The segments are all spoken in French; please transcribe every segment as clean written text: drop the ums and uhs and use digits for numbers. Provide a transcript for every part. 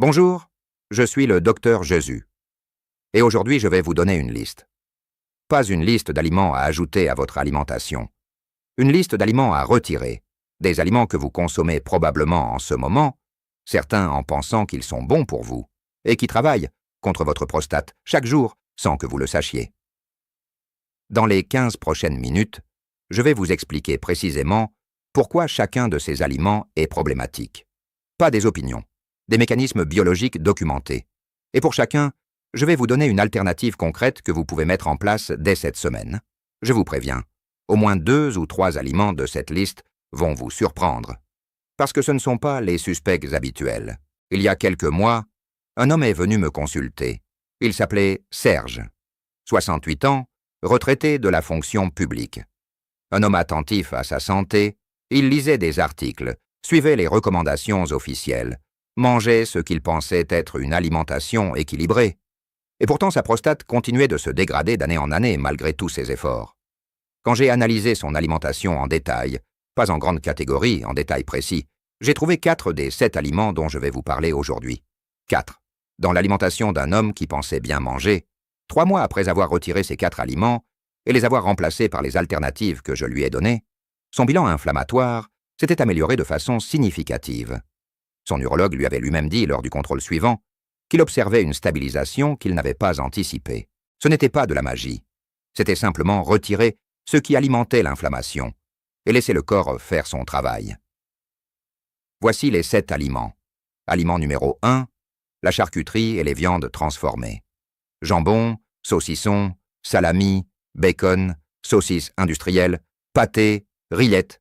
Bonjour, je suis le docteur Jésus. Et aujourd'hui, je vais vous donner une liste. Pas une liste d'aliments à ajouter à votre alimentation. Une liste d'aliments à retirer. Des aliments que vous consommez probablement en ce moment, certains en pensant qu'ils sont bons pour vous, et qui travaillent contre votre prostate chaque jour sans que vous le sachiez. Dans les 15 prochaines minutes, je vais vous expliquer précisément pourquoi chacun de ces aliments est problématique. Pas des opinions, des mécanismes biologiques documentés. Et pour chacun, je vais vous donner une alternative concrète que vous pouvez mettre en place dès cette semaine. Je vous préviens, au moins 2 ou 3 aliments de cette liste vont vous surprendre. Parce que ce ne sont pas les suspects habituels. Il y a quelques mois, un homme est venu me consulter. Il s'appelait Serge. 68 ans, retraité de la fonction publique. Un homme attentif à sa santé, il lisait des articles, suivait les recommandations officielles, mangeait ce qu'il pensait être une alimentation équilibrée. Et pourtant sa prostate continuait de se dégrader d'année en année malgré tous ses efforts. Quand j'ai analysé son alimentation en détail, pas en grande catégorie, en détail précis, j'ai trouvé 4 des 7 aliments dont je vais vous parler aujourd'hui. 4. Dans l'alimentation d'un homme qui pensait bien manger, 3 mois après avoir retiré ces 4 aliments et les avoir remplacés par les alternatives que je lui ai données, son bilan inflammatoire s'était amélioré de façon significative. Son urologue lui avait lui-même dit lors du contrôle suivant qu'il observait une stabilisation qu'il n'avait pas anticipée. Ce n'était pas de la magie. C'était simplement retirer ce qui alimentait l'inflammation et laisser le corps faire son travail. Voici les 7 aliments. Aliment numéro 1, la charcuterie et les viandes transformées. Jambon, saucisson, salami, bacon, saucisses industrielles, pâté, rillettes,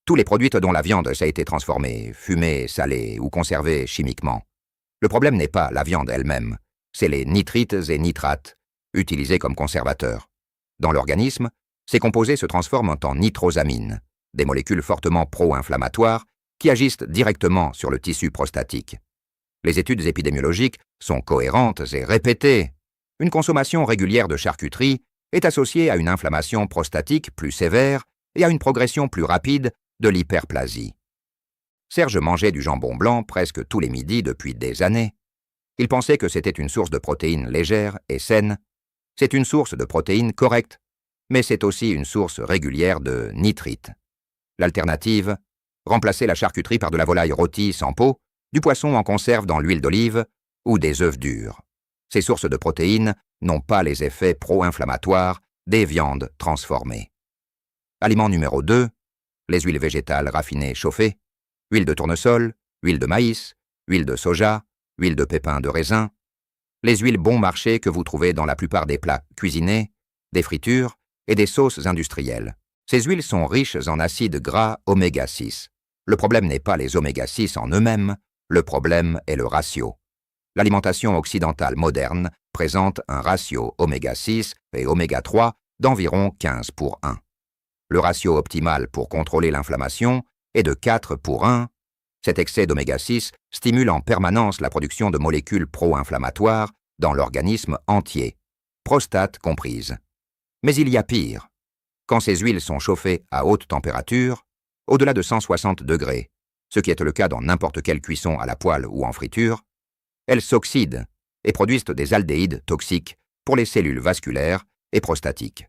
tous les produits dont la viande a été transformée, fumée, salée ou conservée chimiquement. Le problème n'est pas la viande elle-même, c'est les nitrites et nitrates, utilisés comme conservateurs. Dans l'organisme, ces composés se transforment en nitrosamines, des molécules fortement pro-inflammatoires qui agissent directement sur le tissu prostatique. Les études épidémiologiques sont cohérentes et répétées. Une consommation régulière de charcuterie est associée à une inflammation prostatique plus sévère et à une progression plus rapide de l'hyperplasie. Serge mangeait du jambon blanc presque tous les midis depuis des années. Il pensait que c'était une source de protéines légère et saine. C'est une source de protéines correcte, mais c'est aussi une source régulière de nitrites. L'alternative, remplacer la charcuterie par de la volaille rôtie sans peau, du poisson en conserve dans l'huile d'olive ou des œufs durs. Ces sources de protéines n'ont pas les effets pro-inflammatoires des viandes transformées. Aliment numéro 2, les huiles végétales raffinées chauffées, huile de tournesol, huile de maïs, huile de soja, huile de pépins de raisin, les huiles bon marché que vous trouvez dans la plupart des plats cuisinés, des fritures et des sauces industrielles. Ces huiles sont riches en acides gras oméga 6. Le problème n'est pas les oméga 6 en eux-mêmes, le problème est le ratio. L'alimentation occidentale moderne présente un ratio oméga 6 et oméga 3 d'environ 15:1. Le ratio optimal pour contrôler l'inflammation est de 4:1. Cet excès d'oméga 6 stimule en permanence la production de molécules pro-inflammatoires dans l'organisme entier, prostate comprise. Mais il y a pire. Quand ces huiles sont chauffées à haute température, au-delà de 160 degrés, ce qui est le cas dans n'importe quelle cuisson à la poêle ou en friture, elles s'oxydent et produisent des aldéhydes toxiques pour les cellules vasculaires et prostatiques.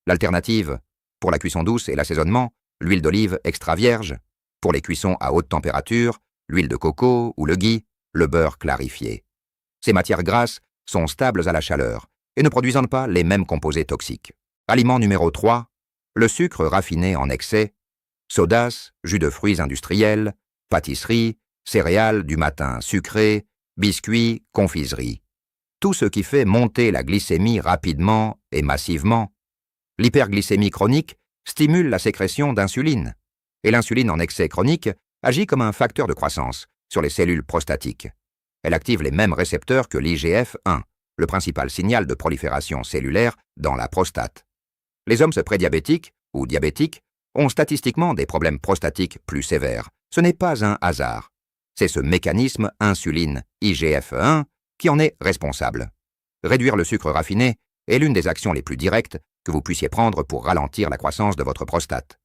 L'alternative, pour la cuisson douce et l'assaisonnement, l'huile d'olive extra vierge. Pour les cuissons à haute température, l'huile de coco ou le ghee, le beurre clarifié. Ces matières grasses sont stables à la chaleur et ne produisent pas les mêmes composés toxiques. Aliment numéro 3, le sucre raffiné en excès, sodas, jus de fruits industriels, pâtisseries, céréales du matin sucrées, biscuits, confiseries. Tout ce qui fait monter la glycémie rapidement et massivement. L'hyperglycémie chronique stimule la sécrétion d'insuline, et l'insuline en excès chronique agit comme un facteur de croissance sur les cellules prostatiques. Elle active les mêmes récepteurs que l'IGF-1, le principal signal de prolifération cellulaire dans la prostate. Les hommes prédiabétiques ou diabétiques ont statistiquement des problèmes prostatiques plus sévères. Ce n'est pas un hasard. C'est ce mécanisme insuline-IGF-1 qui en est responsable. Réduire le sucre raffiné est l'une des actions les plus directes que vous puissiez prendre pour ralentir la croissance de votre prostate.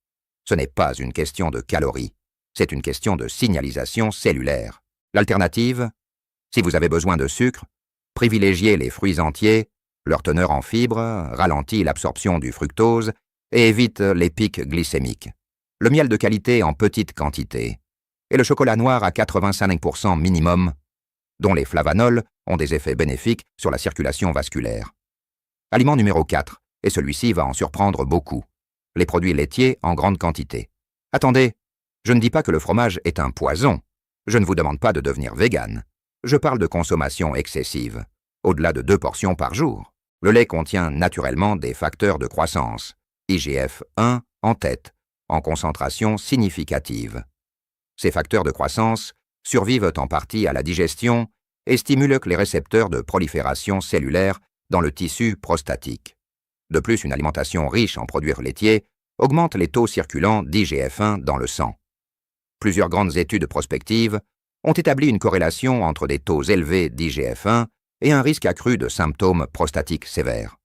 Ce n'est pas une question de calories, c'est une question de signalisation cellulaire. L'alternative, Si vous avez besoin de sucre, privilégiez les fruits entiers, leur teneur en fibres ralentit l'absorption du fructose et évite les pics glycémiques. Le miel de qualité en petite quantité. Et le chocolat noir à 85% minimum, dont les flavanols ont des effets bénéfiques sur la circulation vasculaire. Aliment numéro 4, et celui-ci va en surprendre beaucoup. Les produits laitiers en grande quantité. Attendez, je ne dis pas que le fromage est un poison. Je ne vous demande pas de devenir végane. Je parle de consommation excessive, au-delà de 2 portions par jour. Le lait contient naturellement des facteurs de croissance, IGF-1 en tête, en concentration significative. Ces facteurs de croissance survivent en partie à la digestion et stimulent les récepteurs de prolifération cellulaire dans le tissu prostatique. De plus, une alimentation riche en produits laitiers augmente les taux circulants d'IGF-1 dans le sang. Plusieurs grandes études prospectives ont établi une corrélation entre des taux élevés d'IGF-1 et un risque accru de symptômes prostatiques sévères.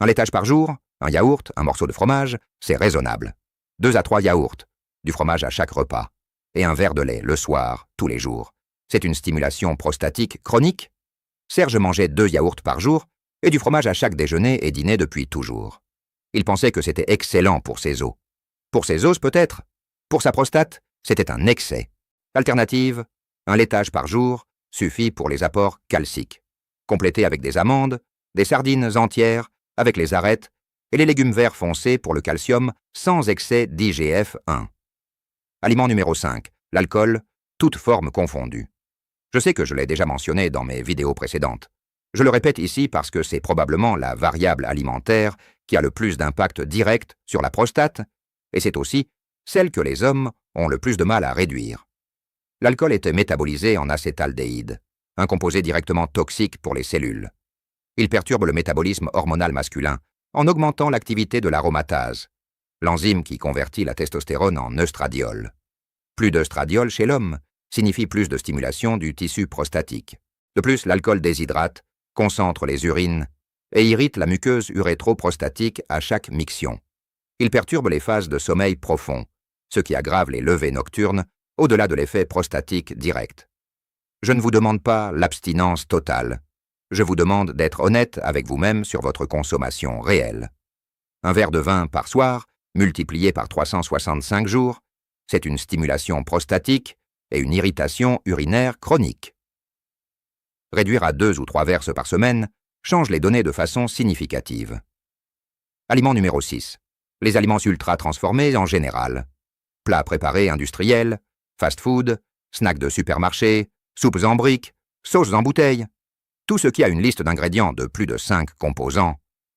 Un laitage par jour, un yaourt, un morceau de fromage, c'est raisonnable. 2 à 3 yaourts, du fromage à chaque repas, et un verre de lait le soir, tous les jours. C'est une stimulation prostatique chronique. Serge mangeait 2 yaourts par jour et du fromage à chaque déjeuner et dîner depuis toujours. Il pensait que c'était excellent pour ses os. Pour ses os peut-être. Pour sa prostate, c'était un excès. Alternative, un laitage par jour suffit pour les apports calciques. Complété avec des amandes, des sardines entières avec les arêtes et les légumes verts foncés pour le calcium sans excès d'IGF-1. Aliment numéro 5, l'alcool, toutes formes confondues. Je sais que je l'ai déjà mentionné dans mes vidéos précédentes. Je le répète ici parce que c'est probablement la variable alimentaire qui a le plus d'impact direct sur la prostate, et c'est aussi celle que les hommes ont le plus de mal à réduire. L'alcool est métabolisé en acétaldéhyde, un composé directement toxique pour les cellules. Il perturbe le métabolisme hormonal masculin en augmentant l'activité de l'aromatase, l'enzyme qui convertit la testostérone en œstradiol. Plus d'œstradiol chez l'homme signifie plus de stimulation du tissu prostatique. De plus, l'alcool déshydrate, concentre les urines et irrite la muqueuse urétro-prostatique à chaque miction. Il perturbe les phases de sommeil profond, ce qui aggrave les levées nocturnes au-delà de l'effet prostatique direct. Je ne vous demande pas l'abstinence totale. Je vous demande d'être honnête avec vous-même sur votre consommation réelle. Un verre de vin par soir, multiplié par 365 jours, c'est une stimulation prostatique et une irritation urinaire chronique. Réduire à 2 ou 3 verres par semaine change les données de façon significative. Aliment numéro 6. Les aliments ultra-transformés en général. Plats préparés industriels, fast-food, snacks de supermarché, soupes en briques, sauces en bouteille. Tout ce qui a une liste d'ingrédients de plus de 5 composants,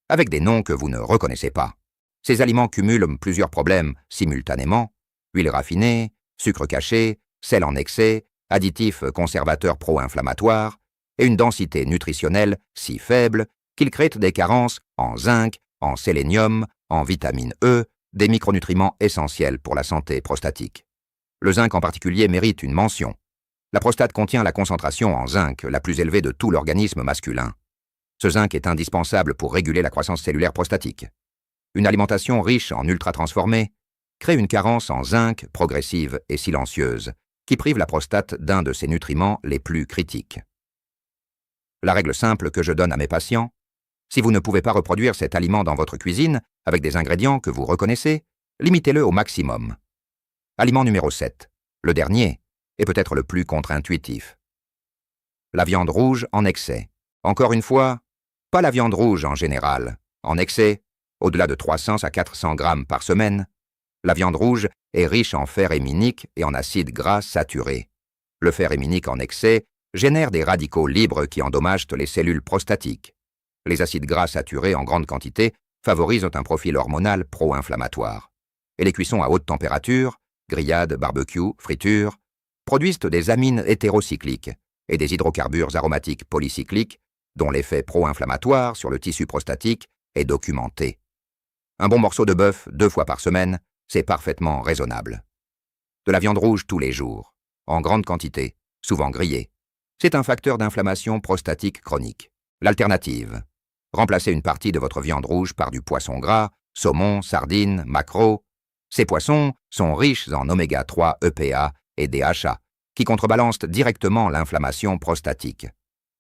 avec des noms que vous ne reconnaissez pas. Ces aliments cumulent plusieurs problèmes simultanément: huile raffinée, sucre caché, sel en excès, additifs conservateurs pro-inflammatoires, et une densité nutritionnelle si faible qu'ils créent des carences en zinc, en sélénium, en vitamine E, des micronutriments essentiels pour la santé prostatique. Le zinc en particulier mérite une mention. La prostate contient la concentration en zinc la plus élevée de tout l'organisme masculin. Ce zinc est indispensable pour réguler la croissance cellulaire prostatique. Une alimentation riche en ultra-transformés crée une carence en zinc progressive et silencieuse, qui prive la prostate d'un de ses nutriments les plus critiques. La règle simple que je donne à mes patients: si vous ne pouvez pas reproduire cet aliment dans votre cuisine avec des ingrédients que vous reconnaissez, limitez-le au maximum. Aliment numéro 7, le dernier, est peut-être le plus contre-intuitif. La viande rouge en excès. Encore une fois, pas la viande rouge en général. En excès, au-delà de 300 à 400 grammes par semaine, la viande rouge est riche en fer héminique et en acides gras saturés. Le fer héminique en excès génère des radicaux libres qui endommagent les cellules prostatiques. Les acides gras saturés en grande quantité favorisent un profil hormonal pro-inflammatoire. Et les cuissons à haute température, grillades, barbecue, fritures, produisent des amines hétérocycliques et des hydrocarbures aromatiques polycycliques dont l'effet pro-inflammatoire sur le tissu prostatique est documenté. Un bon morceau de bœuf 2 fois par semaine, c'est parfaitement raisonnable. De la viande rouge tous les jours, en grande quantité, souvent grillée. C'est un facteur d'inflammation prostatique chronique. L'alternative: remplacez une partie de votre viande rouge par du poisson gras, saumon, sardines, maquereau. Ces poissons sont riches en oméga 3 EPA et DHA, qui contrebalancent directement l'inflammation prostatique.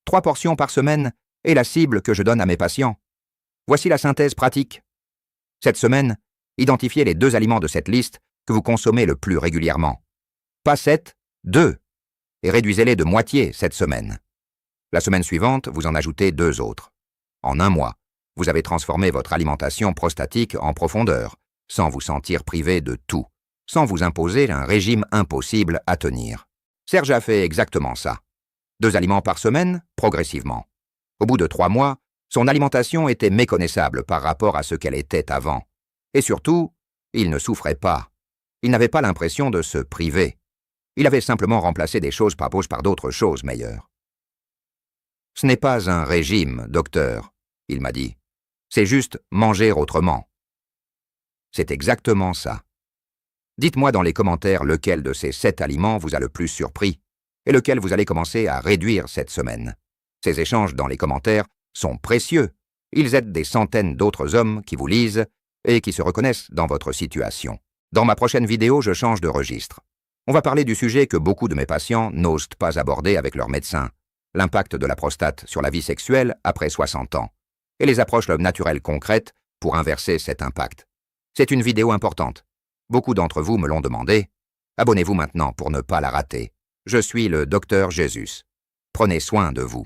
3 portions par semaine est la cible que je donne à mes patients. Voici la synthèse pratique. Cette semaine, identifiez les 2 aliments de cette liste que vous consommez le plus régulièrement. Pas 7, 2. Et réduisez-les de moitié cette semaine. La semaine suivante, vous en ajoutez 2 autres. En un mois, vous avez transformé votre alimentation prostatique en profondeur, sans vous sentir privé de tout, sans vous imposer un régime impossible à tenir. Serge a fait exactement ça. 2 aliments par semaine, progressivement. Au bout de 3 mois, son alimentation était méconnaissable par rapport à ce qu'elle était avant. Et surtout, il ne souffrait pas. Il n'avait pas l'impression de se priver. Il avait simplement remplacé des choses par d'autres choses meilleures. « Ce n'est pas un régime, docteur, » il m'a dit. « C'est juste manger autrement. » C'est exactement ça. Dites-moi dans les commentaires lequel de ces 7 aliments vous a le plus surpris et lequel vous allez commencer à réduire cette semaine. Ces échanges dans les commentaires sont précieux. Ils aident des centaines d'autres hommes qui vous lisent et qui se reconnaissent dans votre situation. Dans ma prochaine vidéo, je change de registre. On va parler du sujet que beaucoup de mes patients n'osent pas aborder avec leur médecin, l'impact de la prostate sur la vie sexuelle après 60 ans, et les approches naturelles concrètes pour inverser cet impact. C'est une vidéo importante. Beaucoup d'entre vous me l'ont demandé. Abonnez-vous maintenant pour ne pas la rater. Je suis le Dr Jésus. Prenez soin de vous.